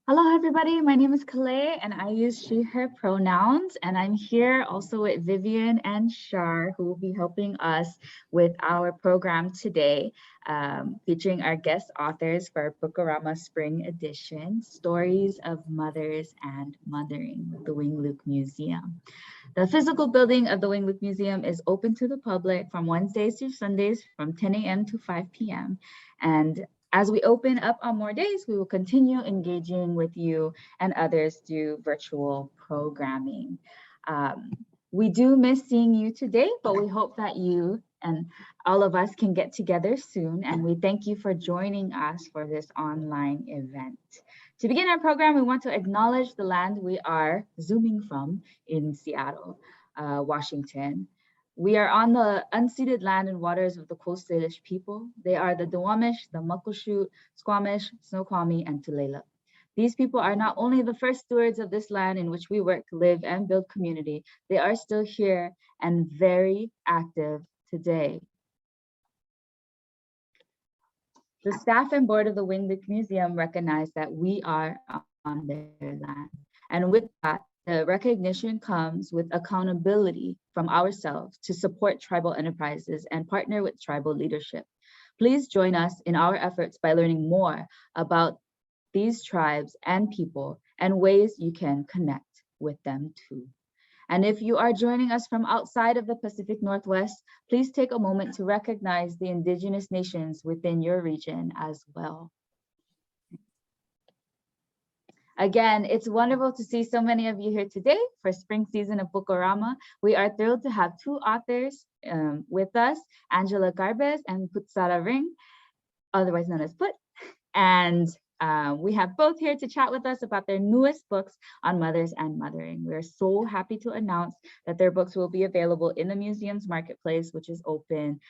Hello, everybody. My name is Kalei, and I use she, her pronouns. And I'm here also with Vivian and Shar, who will be helping us with our program today, featuring our guest authors for our Book-O-Rama Spring Edition, Stories of Mothers and Mothering, with the Wing Luke Museum. The physical building of the Wing Luke Museum is open to the public from Wednesdays through Sundays from 10 a.m. to 5 p.m. And as we open up on more days, we will continue engaging with you and others through virtual programming. Um, we do miss seeing you today, but we hope that you and all of us can get together soon. And we thank you for joining us for this online event. To begin our program, we want to acknowledge the land we are Zooming from in Seattle, Washington. We are on the unceded land and waters of the Coast Salish people. They are the Duwamish, the Muckleshoot, Squamish, Snoqualmie, and Tulalip. These people are not only the first stewards of this land in which we work, live, and build community, they are still here and very active today. The staff and board of the Wing Luke Museum recognize that we are on their land. And with that, the recognition comes with accountability from ourselves to support tribal enterprises and partner with tribal leadership. Please join us in our efforts by learning more about these tribes and people and ways you can connect with them too. And if you are joining us from outside of the Pacific Northwest, please take a moment to recognize the Indigenous nations within your region as well. Again, it's wonderful to see so many of you here today for spring season of Book-O-Rama. We are thrilled to have two authors with us, Angela Garbes and Putsana Reang, otherwise known as Put. And we have both here to chat with us about their newest books on mothers and mothering. We are so happy to announce that their books will be available in the museum's marketplace, which is open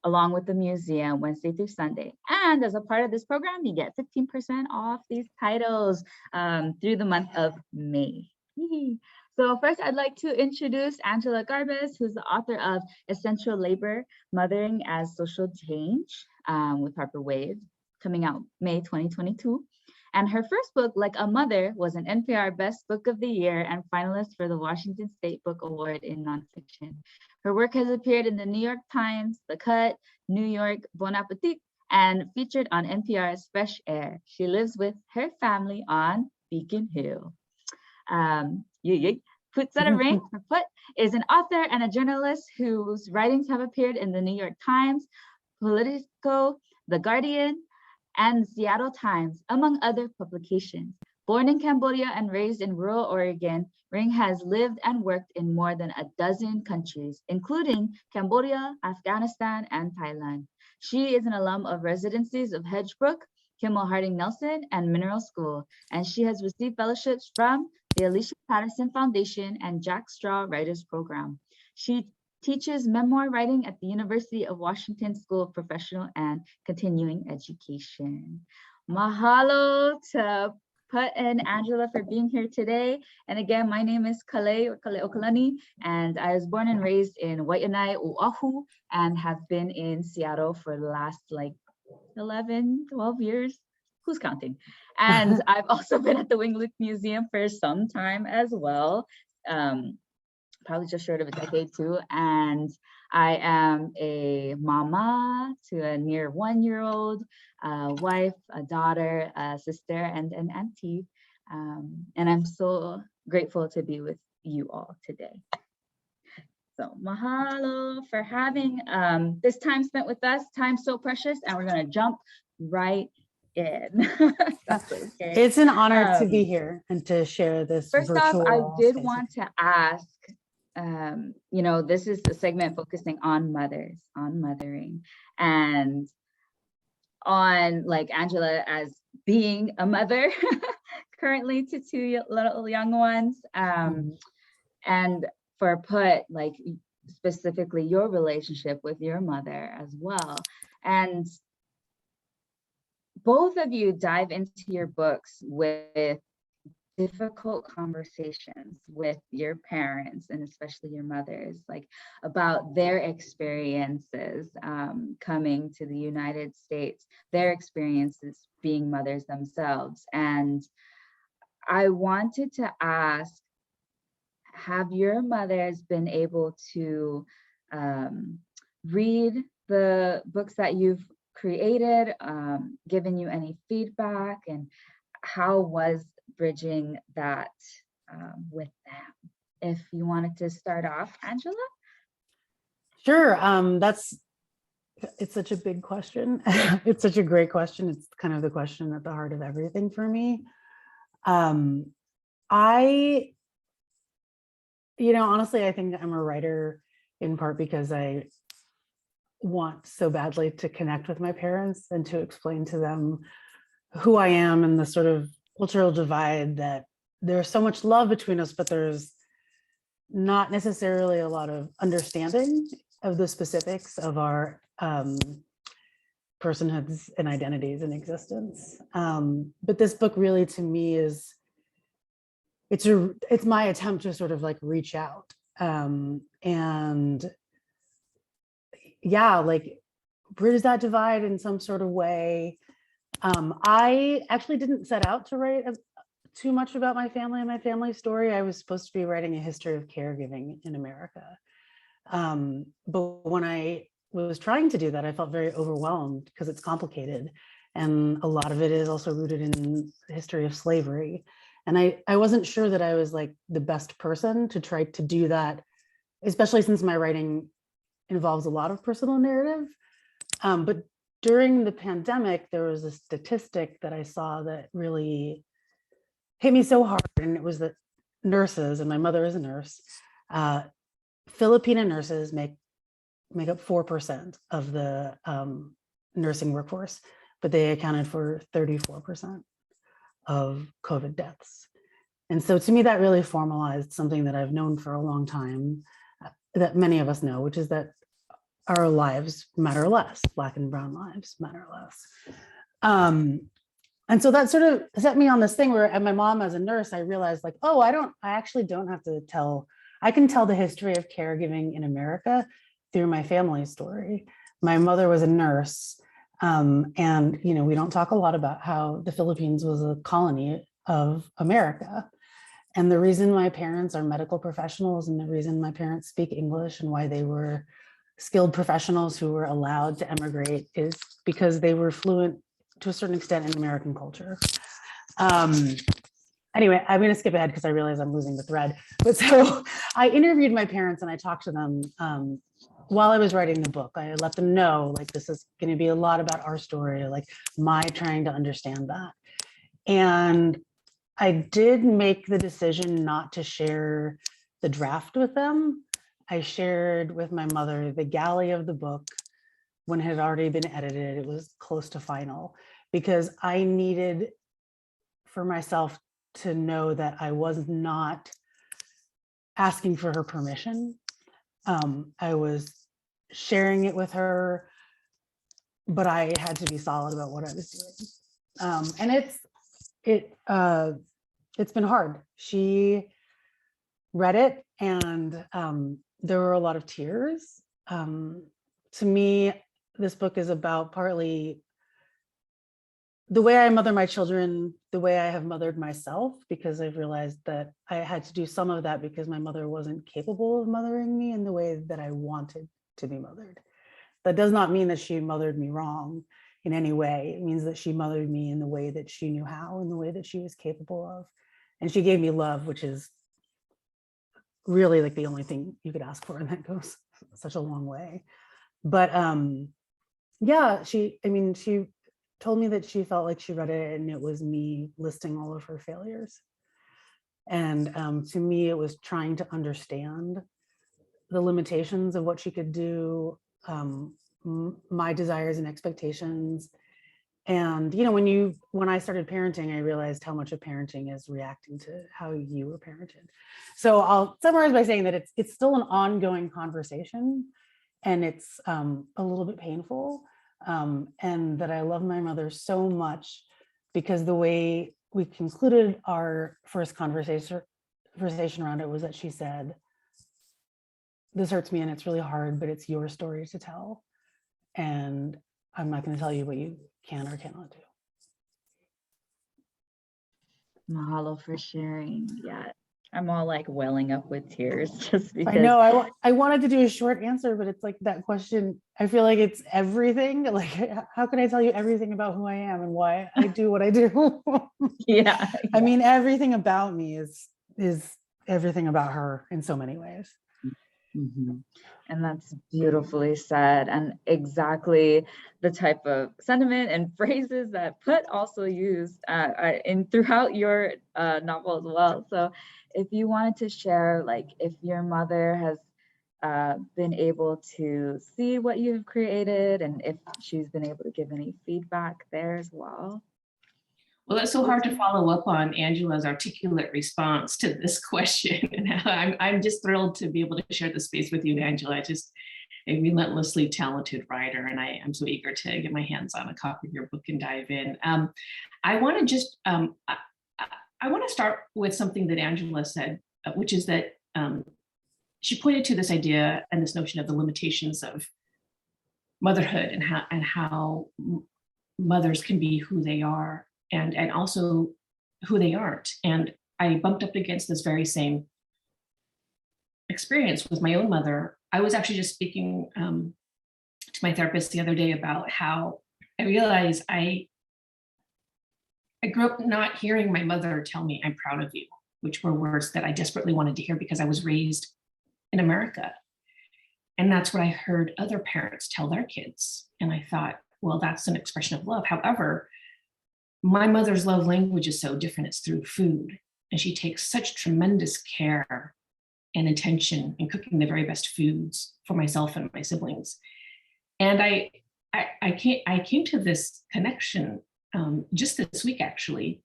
along with the museum Wednesday through Sunday. And as a part of this program, you get 15% off these titles through the month of May. So first, I'd like to introduce Angela Garbes, who's the author of Essential Labor, Mothering as Social Change with Harper Wade, coming out May 2022. And her first book, Like a Mother, was an NPR Best Book of the Year and finalist for the Washington State Book Award in Nonfiction. Her work has appeared in the New York Times, The Cut, New York, Bon Appetit, and featured on NPR's Fresh Air. She lives with her family on Beacon Hill. Putsana Reang, Put, is an author and a journalist whose writings have appeared in the New York Times, Politico, The Guardian, and Seattle Times, among other publications. Born in Cambodia and raised in rural Oregon, Reang has lived and worked in more than a dozen countries, including Cambodia, Afghanistan, and Thailand. She is an alum of residencies of Hedgebrook, Kimmel Harding Nelson, and Mineral School, and she has received fellowships from the Alicia Patterson Foundation and Jack Straw Writers Program. She teaches memoir writing at the University of Washington School of Professional and Continuing Education. Mahalo to Put and Angela for being here today. And again, my name is Kalei Okalani, and I was born and raised in Waianae, Oahu, and have been in Seattle for the last like 11, 12 years. Who's counting? And I've also been at the Wing Luke Museum for some time as well. Probably just short of a decade too. And I am a mama to a near 1-year-old, wife, a daughter, a sister, and an auntie. And I'm so grateful to be with you all today. So mahalo for having this time spent with us. Time's so precious, and we're gonna jump right in. Okay. It's an honor to be here and to share this. First off, I did want to ask, this is a segment focusing on mothers, on mothering, and on like Angela as being a mother currently to two little young ones, and for Put, like specifically your relationship with your mother as well. And both of you dive into your books with difficult conversations with your parents and especially your mothers, like about their experiences coming to the United States, their experiences being mothers themselves. And I wanted to ask, have your mothers been able to read the books that you've created, given you any feedback, and how was bridging that with them? If you wanted to start off, Angela? Sure. It's such a big question. It's such a great question. It's kind of the question at the heart of everything for me. Honestly, I think I'm a writer in part because I want so badly to connect with my parents and to explain to them who I am and the sort of cultural divide that there's so much love between us, but there's not necessarily a lot of understanding of the specifics of our personhoods and identities and existence. But this book really, to me, it's my attempt to sort of like reach out and bridge that divide in some sort of way. I actually didn't set out to write too much about my family and my family story. I was supposed to be writing a history of caregiving in America. But when I was trying to do that, I felt very overwhelmed because it's complicated. And a lot of it is also rooted in the history of slavery. And I wasn't sure that I was like the best person to try to do that, especially since my writing involves a lot of personal narrative. But during the pandemic, there was a statistic that I saw that really hit me so hard. And it was that nurses, and my mother is a nurse, Filipina nurses make up 4% of the nursing workforce, but they accounted for 34% of COVID deaths. And so to me, that really formalized something that I've known for a long time, that many of us know, which is that our lives matter less. Black and brown lives matter less. And so that sort of set me on this thing where, and my mom as a nurse, I realized like, oh, I actually don't have to I can tell the history of caregiving in America through my family story. My mother was a nurse. And, we don't talk a lot about how the Philippines was a colony of America. And the reason my parents are medical professionals and the reason my parents speak English and why they were skilled professionals who were allowed to emigrate is because they were fluent to a certain extent in American culture. Anyway, I'm going to skip ahead because I realize I'm losing the thread. But so I interviewed my parents and I talked to them while I was writing the book. I let them know, like, this is going to be a lot about our story, like my trying to understand that. And I did make the decision not to share the draft with them. I shared with my mother the galley of the book when it had already been edited. It was close to final because I needed for myself to know that I was not asking for her permission. I was sharing it with her, but I had to be solid about what I was doing. And it's been hard. She read it and there were a lot of tears. To me, this book is about partly the way I mother my children, the way I have mothered myself, because I've realized that I had to do some of that because my mother wasn't capable of mothering me in the way that I wanted to be mothered. That does not mean that she mothered me wrong in any way. It means that she mothered me in the way that she knew how, in the way that she was capable of. And she gave me love, which is really like the only thing you could ask for, and that goes such a long way. But yeah, she told me that she felt like she read it and it was me listing all of her failures. And to me, it was trying to understand the limitations of what she could do, my desires and expectations. And, when I started parenting, I realized how much of parenting is reacting to how you were parented. So I'll summarize by saying that it's still an ongoing conversation and it's a little bit painful. And that I love my mother so much because the way we concluded our first conversation around it was that she said, "This hurts me and it's really hard, but it's your story to tell. And I'm not going to tell you what you can or cannot do." Mahalo for sharing. Yeah, I'm all like welling up with tears just because. I know I wanted to do a short answer, but it's like that question. I feel like it's everything. Like, how can I tell you everything about who I am and why I do what I do? Yeah. I mean, everything about me is everything about her in so many ways. Mm-hmm. And that's beautifully said, and exactly the type of sentiment and phrases that Put also used in throughout your novel as well. So, if you wanted to share, like, if your mother has been able to see what you've created, and if she's been able to give any feedback there as well. Well, that's so hard to follow up on Angela's articulate response to this question. And I'm just thrilled to be able to share the space with you, Angela. Just a relentlessly talented writer, and I'm so eager to get my hands on a copy of your book and dive in. I want to just, I want to start with something that Angela said, which is that she pointed to this idea and this notion of the limitations of motherhood and how mothers can be who they are. And also who they aren't. And I bumped up against this very same experience with my own mother. I was actually just speaking to my therapist the other day about how I realized I grew up not hearing my mother tell me, "I'm proud of you," which were words that I desperately wanted to hear because I was raised in America. And that's what I heard other parents tell their kids. And I thought, well, that's an expression of love. However, my mother's love language is so different. It's through food. And she takes such tremendous care and attention in cooking the very best foods for myself and my siblings. And I came to this connection just this week, actually,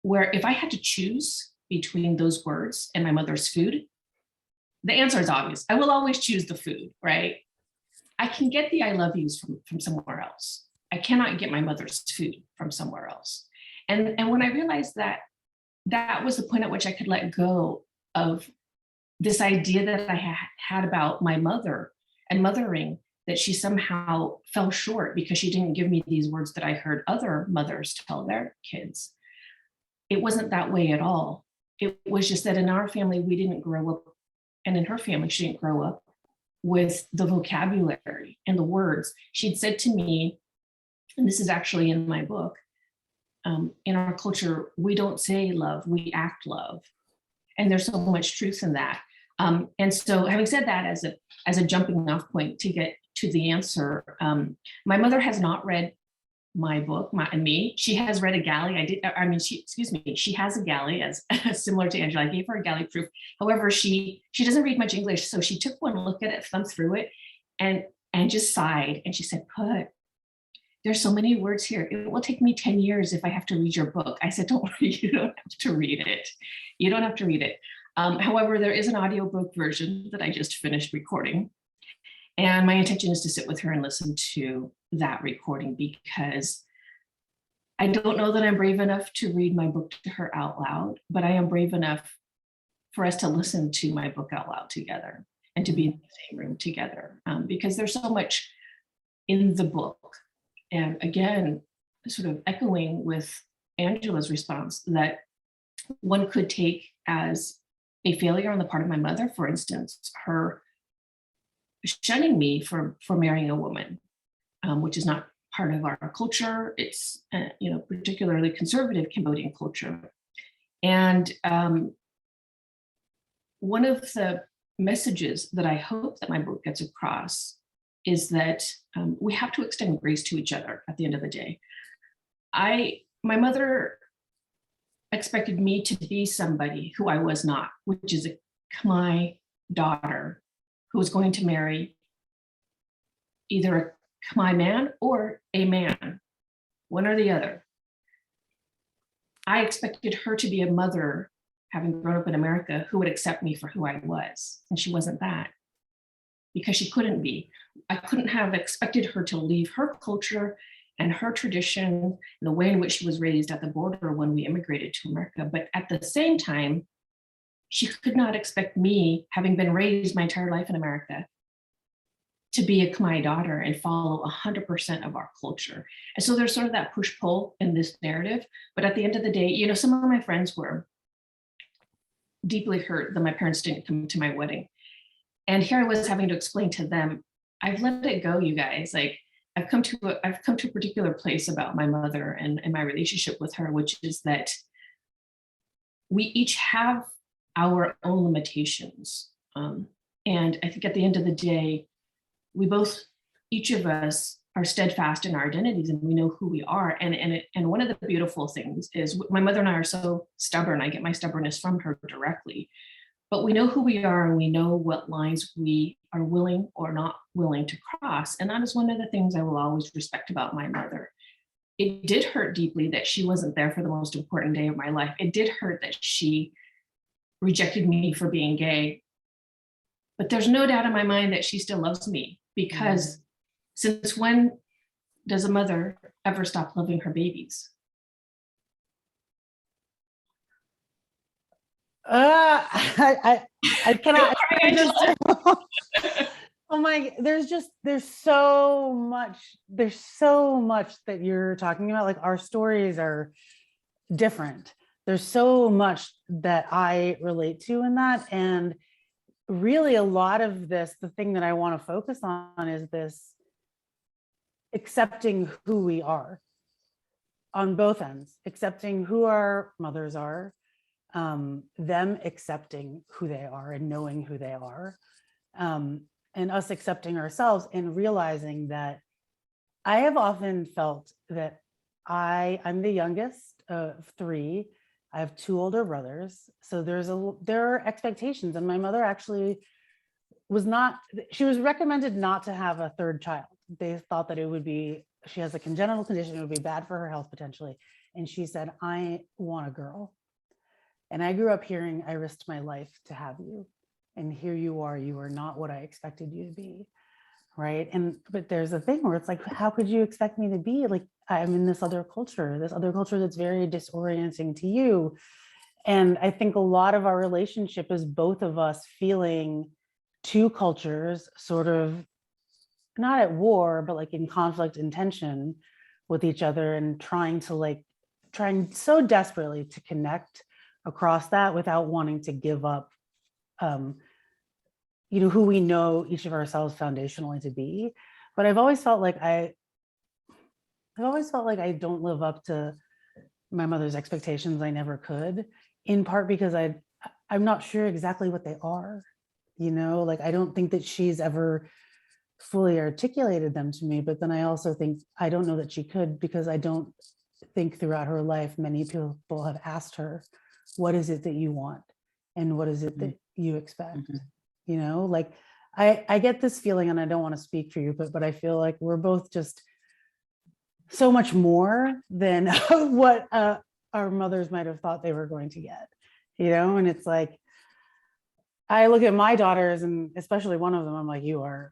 where if I had to choose between those words and my mother's food, the answer is obvious. I will always choose the food, right? I can get the I love yous from somewhere else. I cannot get my mother's food from somewhere else. And when I realized that, that was the point at which I could let go of this idea that I had about my mother and mothering, that she somehow fell short because she didn't give me these words that I heard other mothers tell their kids. It wasn't that way at all. It was just that in our family, we didn't grow up, and in her family, she didn't grow up with the vocabulary and the words. She'd said to me, and this is actually in my book, in our culture, we don't say love, we act love. And there's so much truth in that. And so having said that as a jumping off point to get to the answer, my mother has not read my book, and me. She has read a galley. She has a galley, as similar to Angela. I gave her a galley proof. However, she doesn't read much English. So she took one look at it, thumbed through it, and just sighed. And she said, "Put, there's so many words here. It will take me 10 years if I have to read your book." I said, "Don't worry, you don't have to read it. You don't have to read it." However, there is an audiobook version that I just finished recording. And my intention is to sit with her and listen to that recording, because I don't know that I'm brave enough to read my book to her out loud, but I am brave enough for us to listen to my book out loud together and to be in the same room together, because there's so much in the book. And again, sort of echoing with Angela's response, that one could take as a failure on the part of my mother, for instance, her shunning me for marrying a woman, which is not part of our culture. It's particularly conservative Cambodian culture. And one of the messages that I hope that my book gets across is that we have to extend grace to each other at the end of the day. My mother expected me to be somebody who I was not, which is a Khmer daughter who was going to marry either a Khmer man or a man, one or the other. I expected her to be a mother, having grown up in America, who would accept me for who I was. And she wasn't that, because she couldn't be. I couldn't have expected her to leave her culture and her tradition and the way in which she was raised at the border when we immigrated to America. But at the same time, she could not expect me, having been raised my entire life in America, to be a Khmer daughter and follow 100% of our culture. And so there's sort of that push-pull in this narrative. But at the end of the day, you know, some of my friends were deeply hurt that my parents didn't come to my wedding. And here I was having to explain to them, I've let it go, you guys. Like, I've come to a particular place about my mother and my relationship with her, which is that we each have our own limitations. And I think at the end of the day, we both, each of us, are steadfast in our identities and we know who we are. And one of the beautiful things is my mother and I are so stubborn. I get my stubbornness from her directly, but we know who we are and we know what lines we are willing or not willing to cross. And that is one of the things I will always respect about my mother. It did hurt deeply that she wasn't there for the most important day of my life. It did hurt that she rejected me for being gay. But there's no doubt in my mind that she still loves me, because since when does a mother ever stop loving her babies? I cannot. Oh my, there's so much that you're talking about. Like, our stories are different. There's so much that I relate to in that. And really a lot of this, the thing that I want to focus on is this accepting who we are on both ends, accepting who our mothers are, them accepting who they are and knowing who they are, and us accepting ourselves and realizing that I have often felt that I'm the youngest of three. I have two older brothers. So there are expectations, and my mother actually she was recommended not to have a third child. They thought that she has a congenital condition, it would be bad for her health potentially. And she said, I want a girl. And I grew up hearing, I risked my life to have you. And here you are not what I expected you to be. Right. But there's a thing where it's like, how could you expect me to be? Like, I'm in this other culture that's very disorienting to you. And I think a lot of our relationship is both of us feeling two cultures sort of not at war, but like in conflict and tension with each other, and trying so desperately to connect across that without wanting to give up who we know each of ourselves foundationally to be. But I've always felt like I don't live up to my mother's expectations. I never could, in part because I'm not sure exactly what they are. Like, I don't think that she's ever fully articulated them to me. But then I also think I don't know that she could, because I don't think throughout her life many people have asked her, what is it that you want? And what is it that you expect? Like, I get this feeling, and I don't want to speak for you, but I feel like we're both just so much more than what our mothers might have thought they were going to get, and it's like, I look at my daughters, and especially one of them, I'm like, you are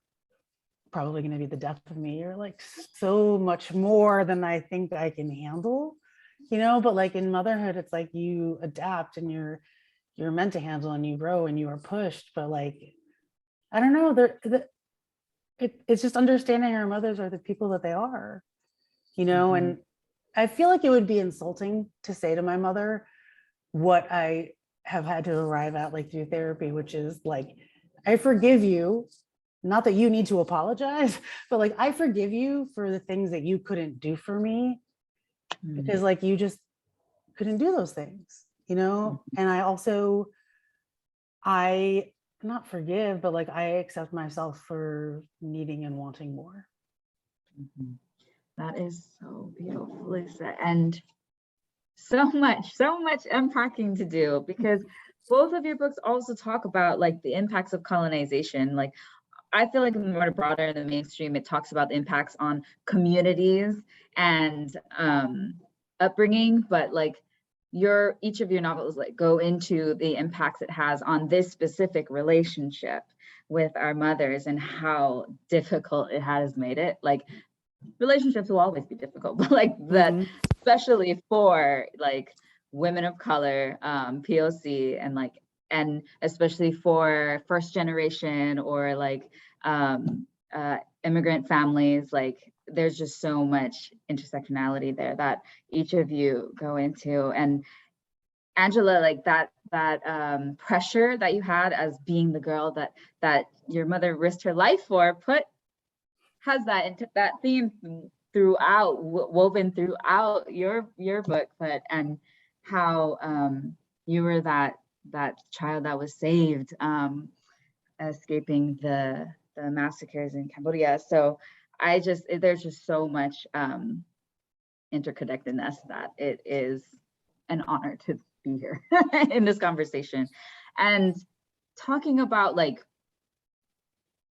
probably going to be the death of me. You're like so much more than I think I can handle, but like in motherhood, it's like you adapt and you're meant to handle, and you grow and you are pushed. But like, I don't know, it's just understanding our mothers are the people that they are, and I feel like it would be insulting to say to my mother what I have had to arrive at, like through therapy, which is like, I forgive you, not that you need to apologize, but like, I forgive you for the things that you couldn't do for me, because like, you just couldn't do those things, and I not forgive, but like, I accept myself for needing and wanting more. That is so beautifully said, and so much unpacking to do, because both of your books also talk about like the impacts of colonization. Like, I feel like more broader in the mainstream, it talks about the impacts on communities and upbringing, but like each of your novels like go into the impacts it has on this specific relationship with our mothers and how difficult it has made it. Like, relationships will always be difficult, but like that, Mhm. especially for like women of color, POC, and especially for first generation or like immigrant families, like there's just so much intersectionality there that each of you go into. And Angela, like that pressure that you had as being the girl that your mother risked her life for, has that theme throughout, woven throughout your book, but and how you were that child that was saved, escaping the massacres in Cambodia. So there's just so much interconnectedness that it is an honor to be here in this conversation. And talking about like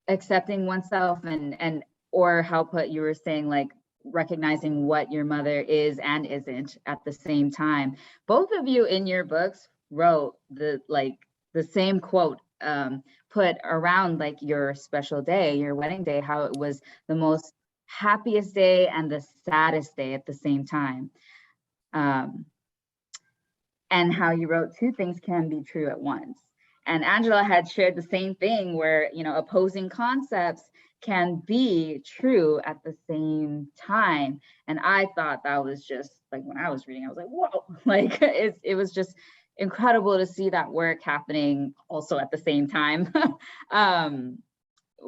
accepting oneself and or how you were saying like recognizing what your mother is and isn't at the same time. Both of you in your books wrote the same quote, put around like your special day, your wedding day, how it was the most happiest day and the saddest day at the same time. And how you wrote two things can be true at once. And Angela had shared the same thing where, you know, opposing concepts can be true at the same time. And I thought that was just like, when I was reading, I was like, whoa, like it was just incredible to see that work happening also at the same time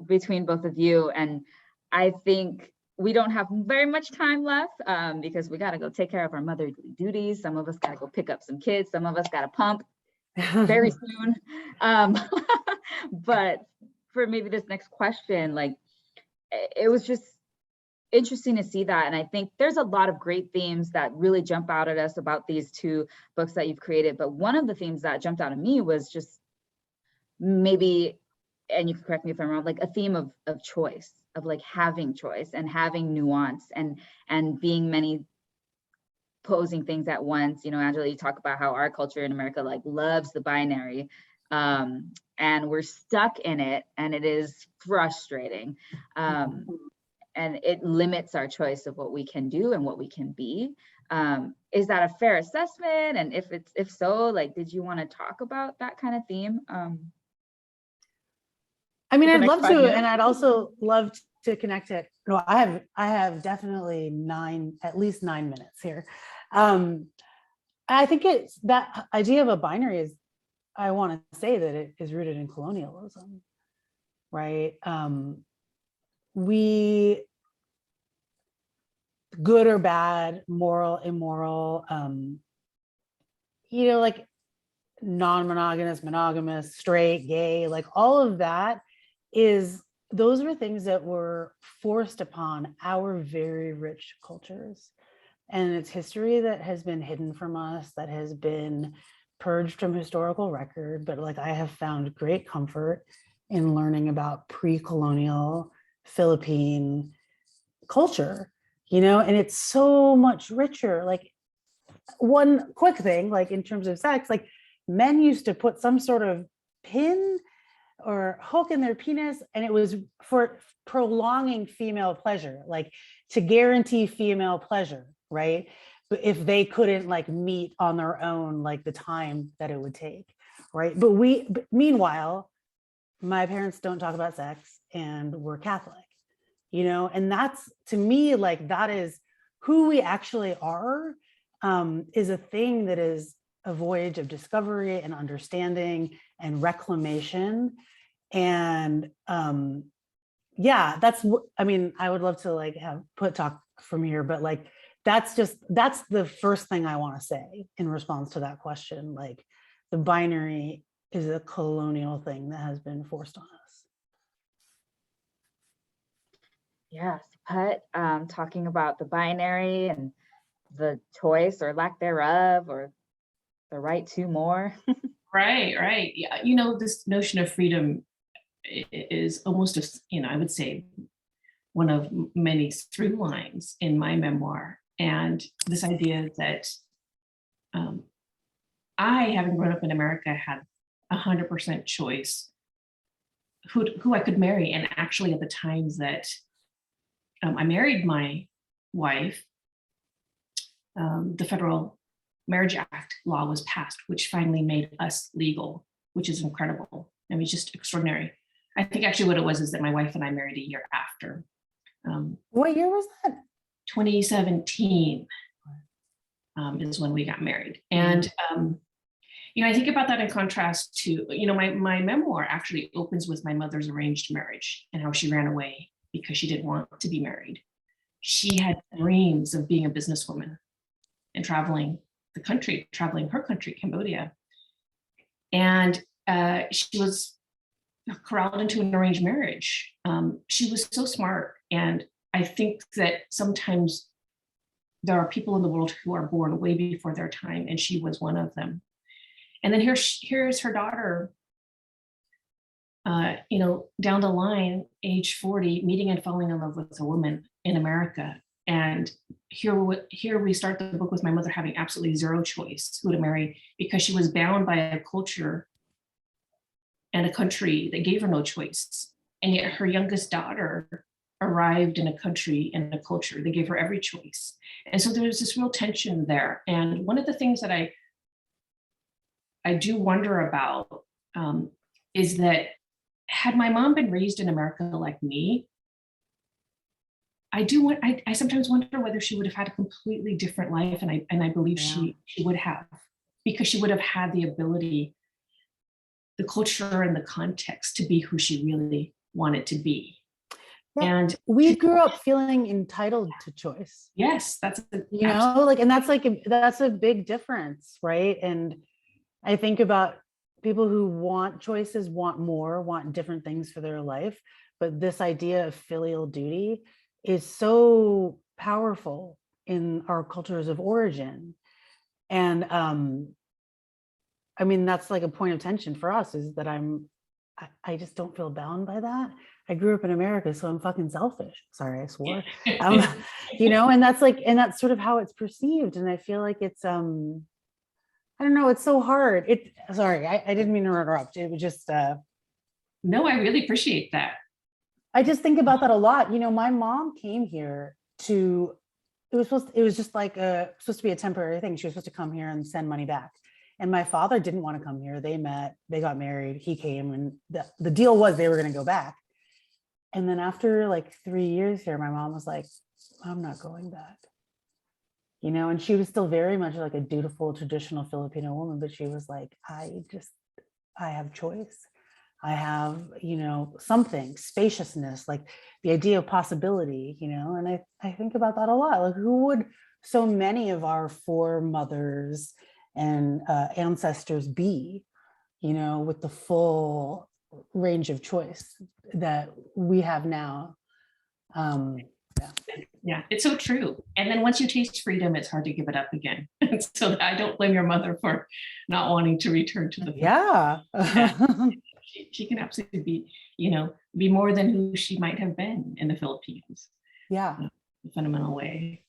between both of you. And I think we don't have very much time left because we got to go take care of our motherly duties. Some of us got to go pick up some kids. Some of us got to pump very soon. But for maybe this next question, like it was just interesting to see that. And I think there's a lot of great themes that really jump out at us about these two books that you've created. But one of the themes that jumped out at me was just maybe, and you can correct me if I'm wrong, like a theme of choice, of like having choice and having nuance and being many posing things at once. You know, Angela, you talk about how our culture in America like loves the binary, and we're stuck in it, and it is frustrating, and it limits our choice of what we can do and what we can be. Is that a fair assessment? And if so, like, did you want to talk about that kind of theme? I mean, The I'd next love 5 to, minutes? and I'd also love to connect it. No, I have definitely at least 9 minutes here. I think it's that idea of a binary is, I want to say that it is rooted in colonialism, right? We, good or bad, moral, immoral, you know, like non-monogamous, monogamous, straight, gay, like all of that those were things that were forced upon our very rich cultures. And it's history that has been hidden from us, that has been purged from historical record. But like, I have found great comfort in learning about pre-colonial Philippine culture, you know, and it's so much richer. Like, one quick thing, like in terms of sex, like men used to put some sort of pin or hook in their penis, and it was for prolonging female pleasure, like to guarantee female pleasure, right? But if they couldn't like meet on their own, like the time that it would take, right? But meanwhile, my parents don't talk about sex, and we're Catholic, you know, and that's, to me, like that is who we actually are, is a thing that is a voyage of discovery and understanding and reclamation. And yeah, I mean, I would love to like have talk from here, but like that's the first thing I want to say in response to that question. Like, the binary is a colonial thing that has been forced on us. Yes, Put, talking about the binary and the choice or lack thereof, or the right to more. Right. Yeah, you know, this notion of freedom is almost a, you know, I would say one of many through lines in my memoir. And this idea that I, having grown up in America, had 100% choice who I could marry. And actually at the times that I married my wife, the Federal Marriage Act law was passed, which finally made us legal, which is incredible. I mean, just extraordinary. I think actually what it was is that my wife and I married a year after. What year was that? 2017 is when we got married. And, I think about that in contrast to, my memoir actually opens with my mother's arranged marriage and how she ran away because she didn't want to be married. She had dreams of being a businesswoman and traveling her country, Cambodia. And she was corralled into an arranged marriage. She was so smart. And I think that sometimes there are people in the world who are born way before their time, and she was one of them. And then here's her daughter, down the line, age 40, meeting and falling in love with a woman in America. And here we start the book with my mother having absolutely zero choice who to marry because she was bound by a culture and a country that gave her no choice. And yet her youngest daughter arrived in a country and a culture that gave her every choice. And so there was this real tension there. And one of the things that I do wonder about is that had my mom been raised in America like me, I sometimes wonder whether she would have had a completely different life. And I believe she would have, because she would have had the ability, the culture and the context to be who she really wanted to be. Yeah. And we grew up feeling entitled to choice. Yes, that's that's a big difference, right? And I think about people who want choices, want more, want different things for their life, but this idea of filial duty is so powerful in our cultures of origin. And I mean, that's like a point of tension for us, is that I just don't feel bound by that. I grew up in America, so I'm fucking selfish. Sorry, I swore. And that's sort of how it's perceived. And I feel like it's, I don't know, it's so hard. Sorry, I didn't mean to interrupt. It was just, no, I really appreciate that. I just think about that a lot. My mom came here it was supposed to be a temporary thing. She was supposed to come here and send money back. And my father didn't want to come here. They met, they got married, he came, and the deal was they were going to go back. And then after like 3 years here, my mom was like, I'm not going back. And she was still very much like a dutiful, traditional Filipino woman, but she was like, I have choice. I have, something, spaciousness, like the idea of possibility, and I think about that a lot. Like, who would so many of our foremothers and ancestors be, with the full range of choice that we have now? Yeah, it's so true. And then once you taste freedom, it's hard to give it up again. So I don't blame your mother for not wanting to return to the Philippines. She can absolutely be more than who she might have been in the Philippines. Yeah. In a fundamental way.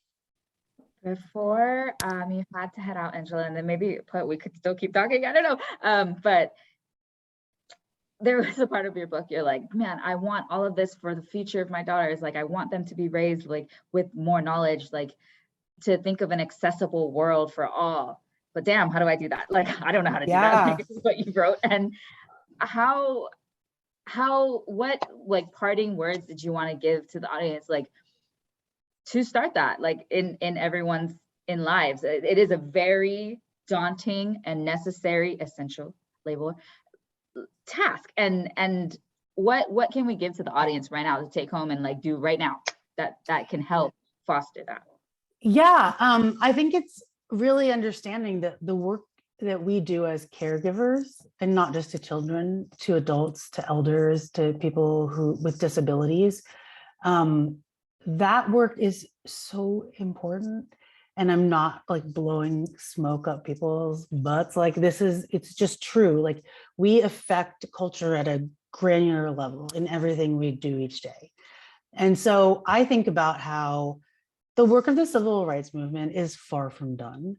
Before you had to head out, Angela, and then maybe we could still keep talking. I don't know. But there was a part of your book, you're like, man, I want all of this for the future of my daughters. Like, I want them to be raised like with more knowledge, like to think of an accessible world for all. But damn, how do I do that? Like, I don't know how to do that. Like, this is what you wrote. And what like parting words did you want to give to the audience, like to start that, like in everyone's lives? It is a very daunting and necessary, essential label task. And what can we give to the audience right now to take home and like do right now that can help foster that? Yeah, I think it's really understanding that the work that we do as caregivers, and not just to children, to adults, to elders, to people with disabilities, that work is so important. And I'm not like blowing smoke up people's butts. Like, it's just true. Like, we affect culture at a granular level in everything we do each day. And so I think about how the work of the civil rights movement is far from done.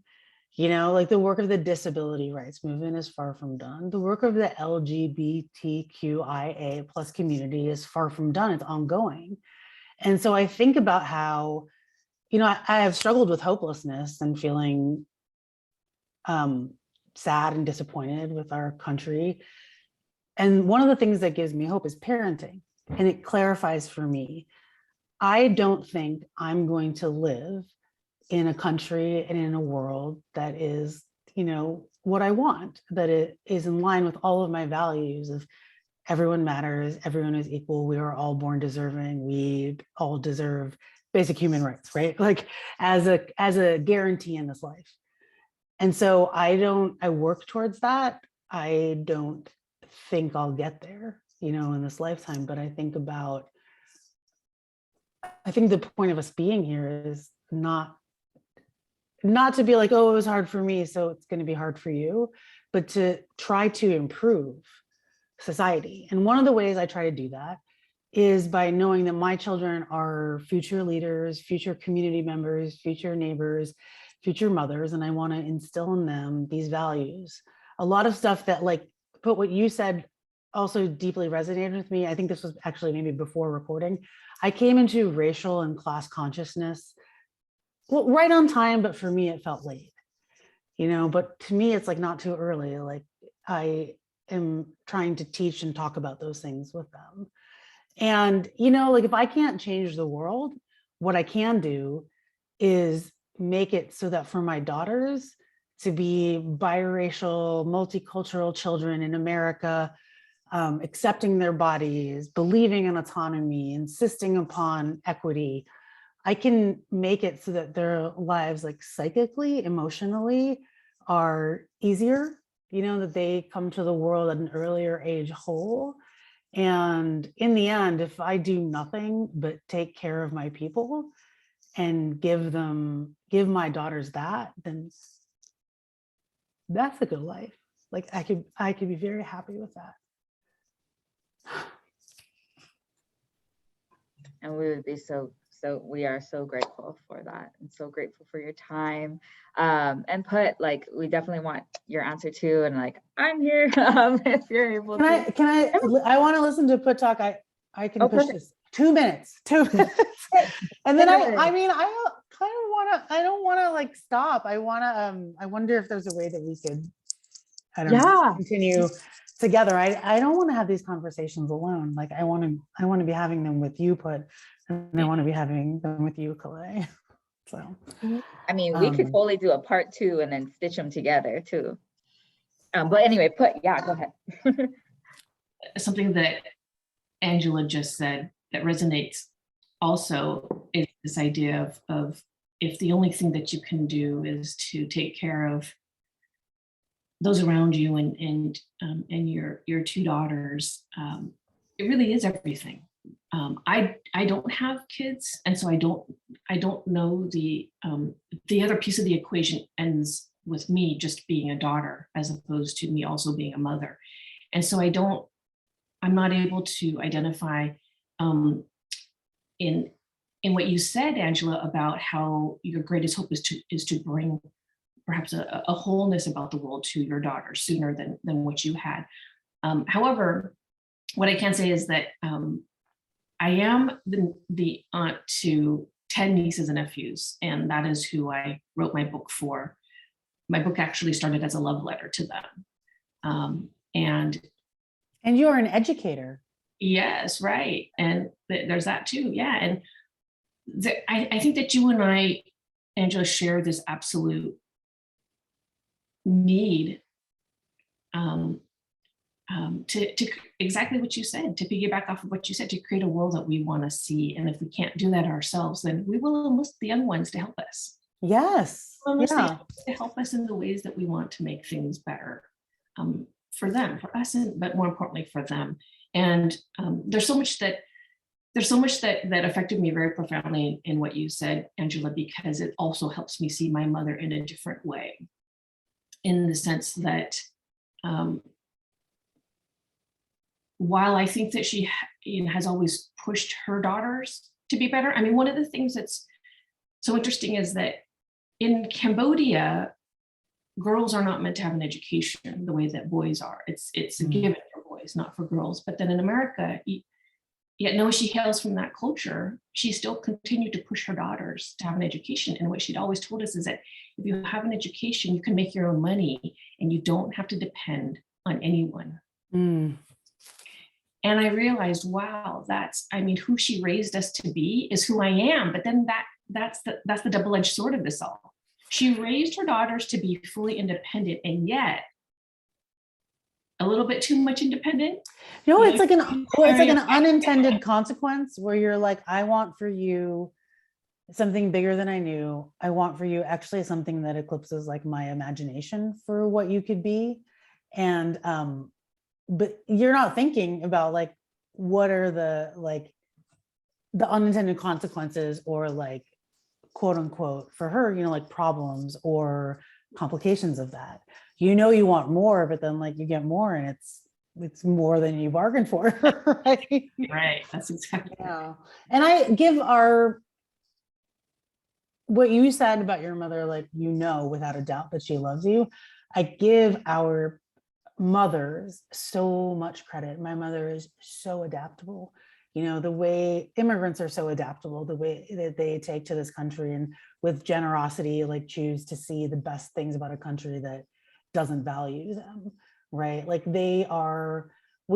Like the work of the disability rights movement is far from done. The work of the LGBTQIA+ community is far from done. It's ongoing. And so I think about how, you know, I have struggled with hopelessness and feeling sad and disappointed with our country. And one of the things that gives me hope is parenting. And it clarifies for me, I don't think I'm going to live in a country and in a world that is, you know, what I want, that it is in line with all of my values of everyone matters, everyone is equal, we are all born deserving, we all deserve basic human rights, right? Like as a guarantee in this life. And so I work towards that. I don't think I'll get there, you know, in this lifetime, but I think the point of us being here is not to be like, oh, it was hard for me, so it's going to be hard for you, but to try to improve society. And one of the ways I try to do that is by knowing that my children are future leaders, future community members, future neighbors, future mothers, and I want to instill in them these values. A lot of stuff that, like, put what you said also deeply resonated with me. I think this was actually maybe before recording. I came into racial and class consciousness, well, right on time, but for me, it felt late, you know, but to me, it's like not too early. Like I am trying to teach and talk about those things with them. And, you know, like if I can't change the world, what I can do is make it so that for my daughters to be biracial, multicultural children in America, accepting their bodies, believing in autonomy, insisting upon equity, I can make it so that their lives, like psychically, emotionally, are easier, you know, that they come to the world at an earlier age whole. And in the end, if I do nothing but take care of my people and give my daughters that, then that's a good life. Like I could be very happy with that. And we would be we are so grateful for that, and so grateful for your time. And we definitely want your answer too. And like, I'm here if you're able to. I want to listen to Put Talk. I can push perfect. this 2 minutes, 2 minutes. And then I don't want to like stop. I wonder if there's a way that we could, I don't know, continue together. I don't want to have these conversations alone. Like I want to be having them with you, and I want to be having them with you, Kalei. So, I mean, we could totally do a part 2 and then stitch them together too. But anyway, go ahead. Something that Angela just said that resonates also is this idea of if the only thing that you can do is to take care of those around you and your 2 daughters, it really is everything. I don't have kids, and so I don't know the other piece of the equation ends with me just being a daughter as opposed to me also being a mother, and so I'm not able to identify in what you said, Angela, about how your greatest hope is to bring perhaps a wholeness about the world to your daughter sooner than what you had. However, what I can say is that I am the aunt to 10 nieces and nephews, and that is who I wrote my book for. My book actually started as a love letter to them. And you're an educator. Yes, right. And there's that too. Yeah. And I think that you and I, Angela, share this absolute need to exactly what you said, to piggyback off of what you said, to create a world that we want to see. And if we can't do that ourselves, then we will enlist the young ones to help us. Yes. To help us in the ways that we want to make things better for them, for us, but more importantly for them. And there's so much that affected me very profoundly in what you said, Angela, because it also helps me see my mother in a different way, in the sense that while I think that she has always pushed her daughters to be better, I mean, one of the things that's so interesting is that in Cambodia, girls are not meant to have an education the way that boys are. It's a given for boys, not for girls. But then in America, yet though she hails from that culture, she still continued to push her daughters to have an education. And what she'd always told us is that if you have an education, you can make your own money and you don't have to depend on anyone. Mm. And I realized, wow, who she raised us to be is who I am. But then that's the double-edged sword of this all. She raised her daughters to be fully independent, and yet a little bit too much independent. No, it's like an unintended consequence where you're like, I want for you something bigger than I knew. I want for you actually something that eclipses like my imagination for what you could be. And but you're not thinking about like what are the unintended consequences or like quote unquote for her, like problems or complications of that. You want more, but then like you get more and it's more than you bargained for. Right? Right. That's exactly. Yeah. And I give what you said about your mother, like, without a doubt that she loves you. I give our mothers so much credit. My mother is so adaptable. The way immigrants are so adaptable, the way that they take to this country and with generosity, like choose to see the best things about a country that doesn't value them, right? Like we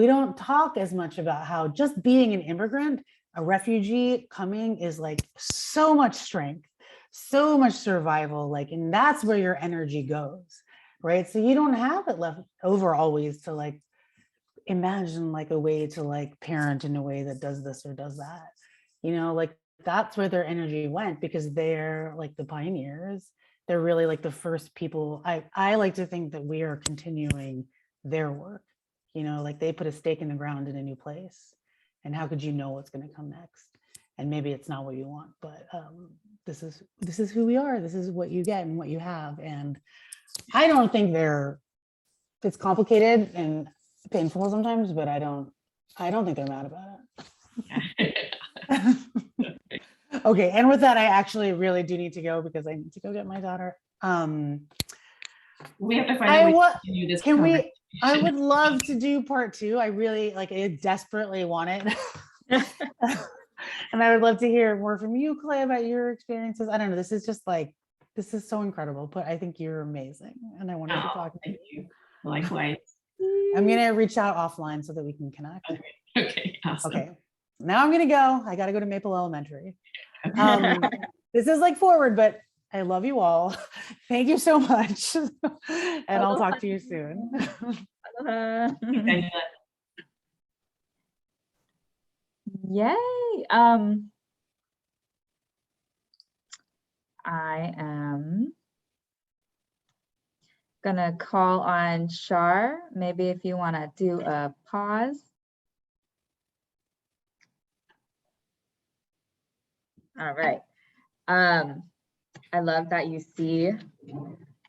don't talk as much about how just being an immigrant, a refugee coming is like so much strength, so much survival, like, and that's where your energy goes, right? So you don't have it left over always to like imagine like a way to like parent in a way that does this or does that, like that's where their energy went because they're like the pioneers. They're really like the first people. I like to think that we are continuing their work, like they put a stake in the ground in a new place. And how could you know what's going to come next? And maybe it's not what you want, but this is who we are. This is what you get and what you have. And I don't think it's complicated and painful sometimes, but I don't think they're mad about it. Okay, and with that, I actually really do need to go because I need to go get my daughter. We have to find a way to continue this conversation. I would love to do part 2. I really I desperately want it. And I would love to hear more from you, Kalei, about your experiences. I don't know. This is so incredible, but I think you're amazing. And I wanted to talk to you. Likewise. I'm going to reach out offline so that we can connect. Okay. Awesome. Okay. Now I'm going to go. I got to go to Maple Elementary. This is like forward, but I love you all. Thank you so much. And I'll talk to you soon. Yay. I am gonna call on Shar. Maybe if you want to do a pause. All right. I love that you see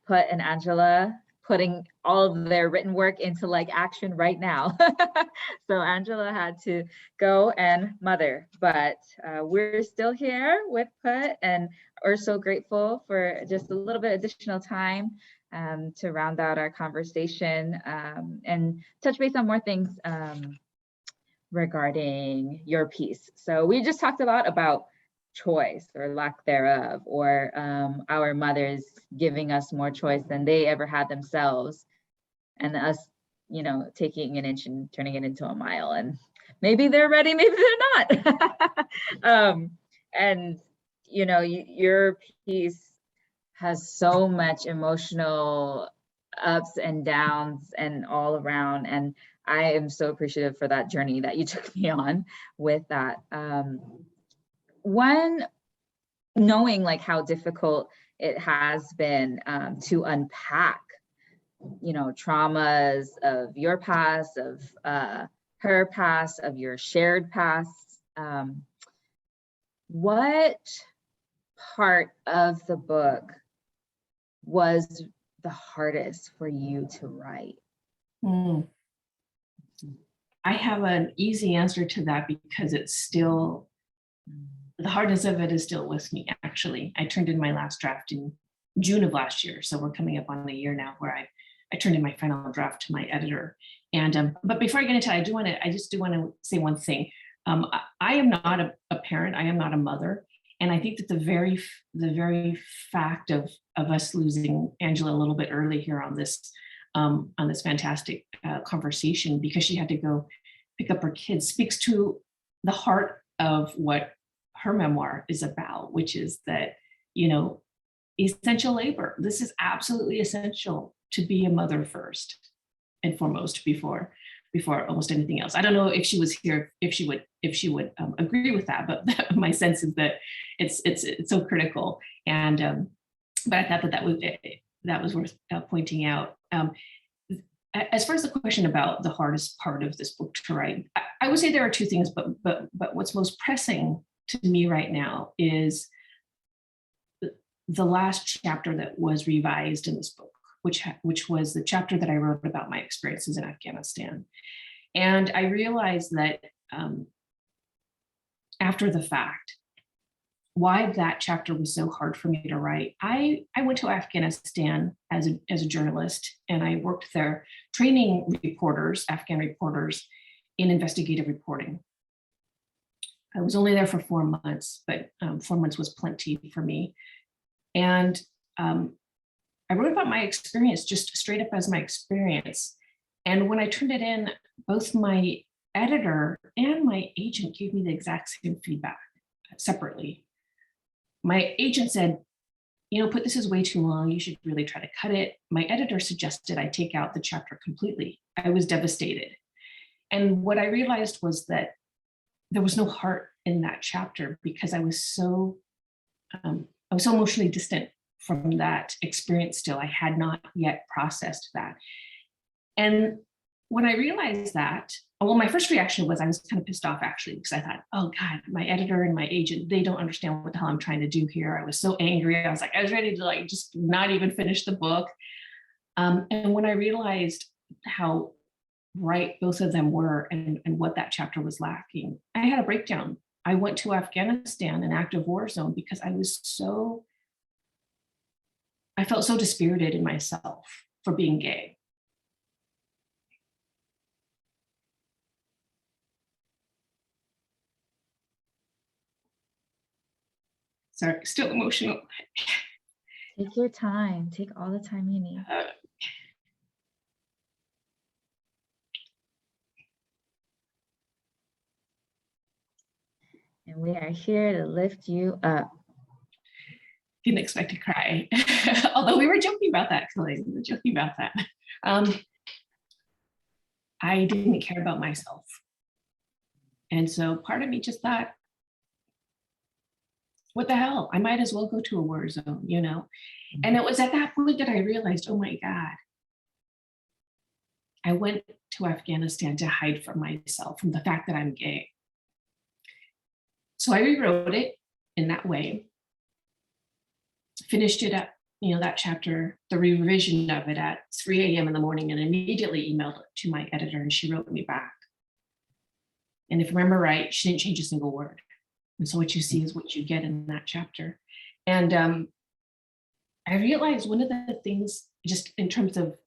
Put and Angela putting all of their written work into like action right now. So Angela had to go and mother, but we're still here with Put and we're so grateful for just a little bit additional time to round out our conversation and touch base on more things regarding your piece. So we just talked a lot about choice or lack thereof, or our mothers giving us more choice than they ever had themselves, and us, taking an inch and turning it into a mile. And maybe they're ready, maybe they're not. And your piece has so much emotional ups and downs and all around, and I am so appreciative for that journey that you took me on with that. One, knowing like how difficult it has been to unpack, traumas of your past, of her past, of your shared past. What part of the book was the hardest for you to write? I have an easy answer to that because it's still, the hardness of it is still with me, actually. I turned in my last draft in June of last year. So we're coming up on a year now where I turned in my final draft to my editor. And but before I get into it, I just do want to say one thing. I am not a parent. I am not a mother. And I think that the very fact of us losing Angela a little bit early here on this fantastic conversation, because she had to go pick up her kids, speaks to the heart of what her memoir is about, which is that, essential labor. This is absolutely essential to be a mother first and foremost before almost anything else. I don't know if she was here, if she would agree with that, but my sense is that it's so critical. And but I thought that was worth pointing out. As far as the question about the hardest part of this book to write, I would say there are two things, but what's most pressing to me right now is the last chapter that was revised in this book, which was the chapter that I wrote about my experiences in Afghanistan. And I realized that after the fact, why that chapter was so hard for me to write. I went to Afghanistan as a journalist, and I worked there training reporters, Afghan reporters, in investigative reporting. I was only there for 4 months, but 4 months was plenty for me. And I wrote about my experience, just straight up as my experience. And when I turned it in, both my editor and my agent gave me the exact same feedback separately. My agent said, put this is way too long. You should really try to cut it. My editor suggested I take out the chapter completely. I was devastated. And what I realized was that there was no heart in that chapter, because I was so emotionally distant from that experience still. I had not yet processed that. And when I realized that, well, my first reaction was I was kind of pissed off, actually, because I thought, oh God, my editor and my agent, they don't understand what the hell I'm trying to do here. I was so angry. I was ready to just not even finish the book. And when I realized how right both of them were and what that chapter was lacking, I had a breakdown. I went to Afghanistan, an active war zone, because I felt so dispirited in myself for being gay. Sorry, still emotional. Take your time. Take all the time you need. And we are here to lift you up. Didn't expect to cry. Although we were joking about that, Kalei. We were joking about that. I didn't care about myself. And so part of me just thought, what the hell? I might as well go to a war zone, And it was at that point that I realized, oh my God, I went to Afghanistan to hide from myself, from the fact that I'm gay. So I rewrote it in that way, finished it up, that chapter, the revision of it at 3 a.m. in the morning, and immediately emailed it to my editor, and she wrote me back. And if I remember right, she didn't change a single word. And so what you see is what you get in that chapter. And I realized one of the things, just in terms of,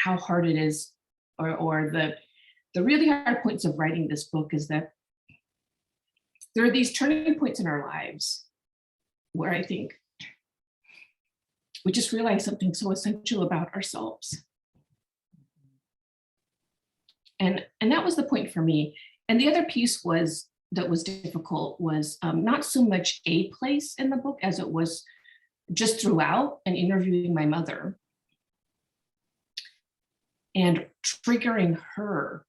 how hard it is, or the really hard points of writing this book, is that there are these turning points in our lives where I think we just realize something so essential about ourselves. And that was the point for me. And the other piece that was difficult was not so much a place in the book as it was just throughout, and interviewing my mother and triggering her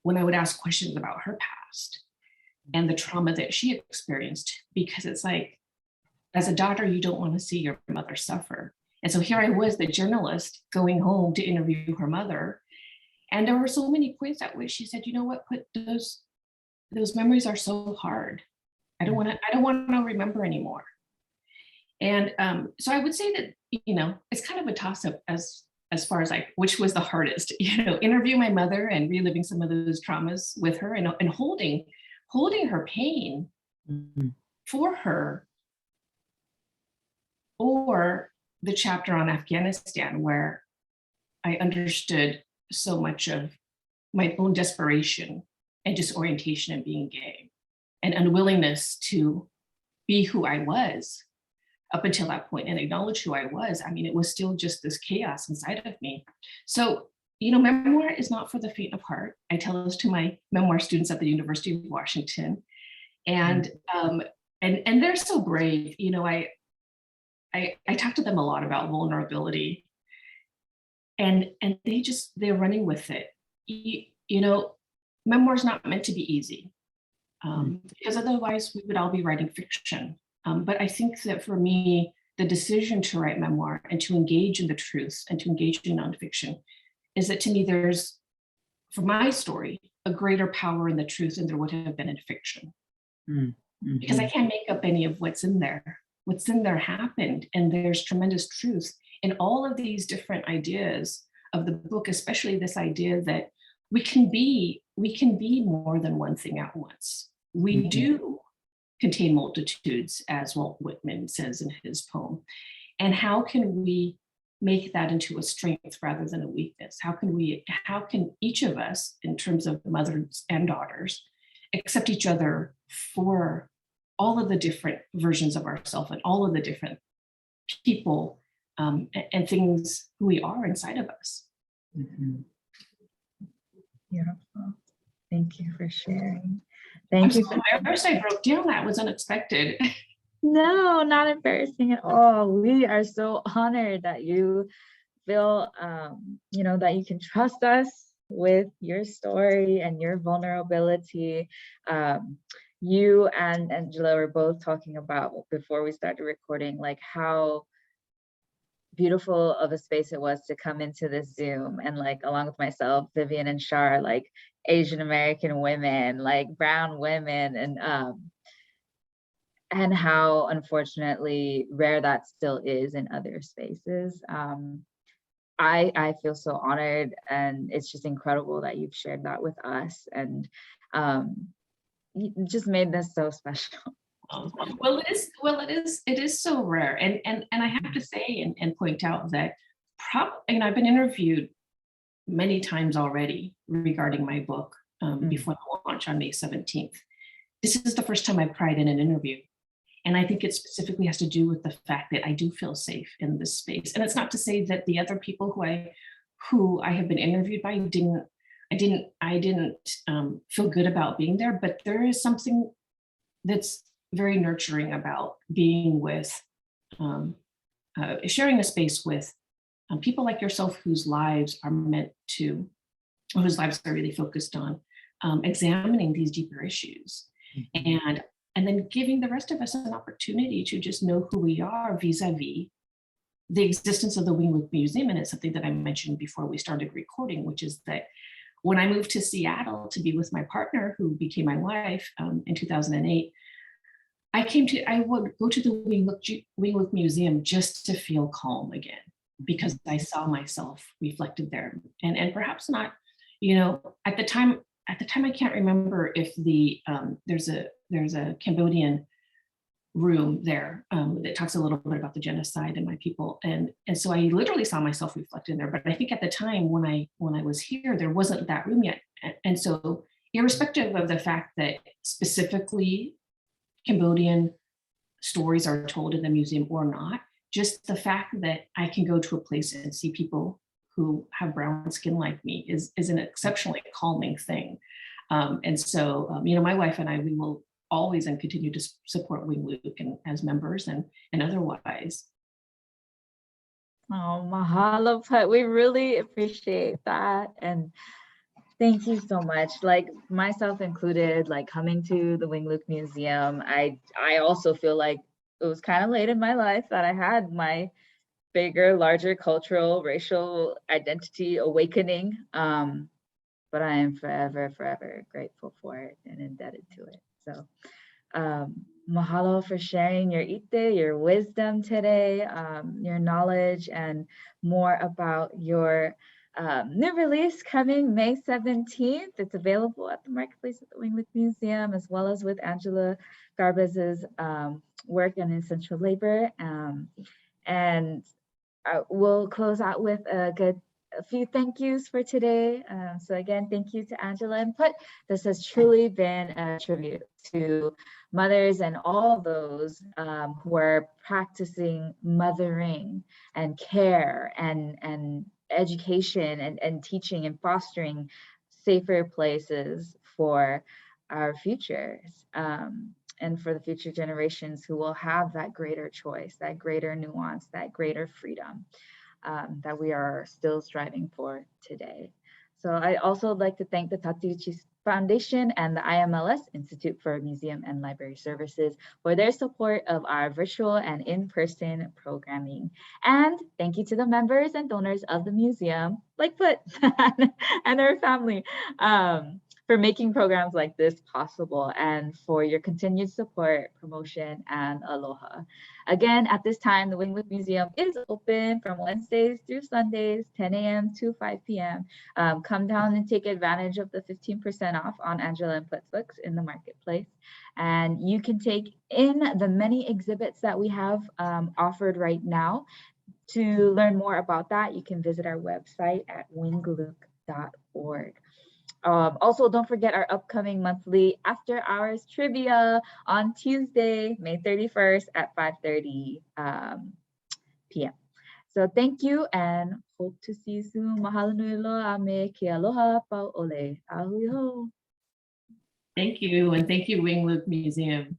when I would ask questions about her past and the trauma that she experienced, because it's like, as a daughter, you don't want to see your mother suffer. And so here I was, the journalist, going home to interview her mother. And there were so many points at which she said, you know what, those memories are so hard. I don't want to remember anymore. And so I would say that, it's kind of a toss-up as far as which was the hardest, interview my mother and reliving some of those traumas with her, and holding her pain for her, or the chapter on Afghanistan, where I understood so much of my own desperation and disorientation in being gay, and unwillingness to be who I was up until that point and acknowledge who I was. I mean, it was still just this chaos inside of me. So, you know, memoir is not for the faint of heart. I tell this to my memoir students at the University of Washington, and they're so brave. You know, I talk to them a lot about vulnerability, and they're running with it. You know, memoir is not meant to be easy, because otherwise we would all be writing fiction. But I think that for me, the decision to write memoir and to engage in the truth and to engage in nonfiction is that, to me, there's, for my story, a greater power in the truth than there would have been in fiction. Because I can't make up any of what's in there. What's in there happened, and there's tremendous truth in all of these different ideas of the book, especially this idea that we can be more than one thing at once. We do contain multitudes, as Walt Whitman says in his poem. And how can we make that into a strength rather than a weakness? How can each of us, in terms of mothers and daughters, accept each other for all of the different versions of ourselves and all of the different people and things who we are inside of us? Beautiful. Thank you for sharing. Thank you. First, I broke down. That was unexpected. No, not embarrassing at all. We are so honored that you feel, you know, that you can trust us with your story and your vulnerability. You and Angela were both talking about, before we started recording, like how beautiful of a space it was to come into this Zoom, and like along with myself, Vivian and Shar, like Asian American women, like brown women, and how unfortunately rare that still is in other spaces. I feel so honored, and it's just incredible that you've shared that with us, and you just made this so special. Well, it is so rare, and I have to say and point out that I've been interviewed many times already regarding my book before the launch on May 17th. This is the first time I've cried in an interview, and I think it specifically has to do with the fact that I do feel safe in this space. And it's not to say that the other people who I have been interviewed by I didn't feel good about being there, but there is something that's very nurturing about being with, sharing a space with people like yourself whose lives are really focused on examining these deeper issues, and then giving the rest of us an opportunity to just know who we are vis-a-vis the existence of the Wing Loop Museum. And it's something that I mentioned before we started recording, which is that when I moved to Seattle to be with my partner, who became my wife in 2008, I would go to the Wing Loop Museum just to feel calm again, because I saw myself reflected there. And perhaps not, you know, at the time I can't remember if there's a Cambodian room there that talks a little bit about the genocide and my people, and so I literally saw myself reflected in there. But I think at the time when I was here, there wasn't that room yet, and so irrespective of the fact that specifically Cambodian stories are told in the museum or not, just the fact that I can go to a place and see people who have brown skin like me is an exceptionally calming thing. And so, you know, my wife and I, we will always and continue to support Wing Loop and as members and otherwise. Oh, mahalo, Put. We really appreciate that. And thank you so much. Like, myself included, like coming to the Wing Loop Museum, I also feel like it was kind of late in my life that I had my bigger, larger cultural, racial identity awakening. But I am forever, forever grateful for it and indebted to it. So mahalo for sharing your ite, your wisdom today, your knowledge, and more about your new release coming May 17th. It's available at the Marketplace at the Wing Loop Museum, as well as with Angela Garbes' work in essential labor. And we'll close out with a good a few thank yous for today. So again, thank you to Angela and Put. This has truly been a tribute to mothers and all those who are practicing mothering and care and education and teaching and fostering safer places for our futures. And for the future generations who will have that greater choice, that greater nuance, that greater freedom that we are still striving for today. So I also like to thank the Tatiuchi Foundation and the IMLS, Institute for Museum and Library Services, for their support of our virtual and in-person programming. And thank you to the members and donors of the museum, like Put and her family, for making programs like this possible and for your continued support, promotion, and aloha. Again, at this time, the Wingwood Museum is open from Wednesdays through Sundays, 10 a.m. to 5 p.m. Come down and take advantage of the 15% off on Angela and Put's books in the marketplace. And you can take in the many exhibits that we have offered right now. To learn more about that, you can visit our website at winglook.org. Also, don't forget our upcoming monthly after hours trivia on Tuesday, May 31st at 5:30 p.m. So thank you and hope to see you soon. Mahalo nui loa me ke aloha pau ole. Ahui ho. Thank you, and thank you, Winglook Museum.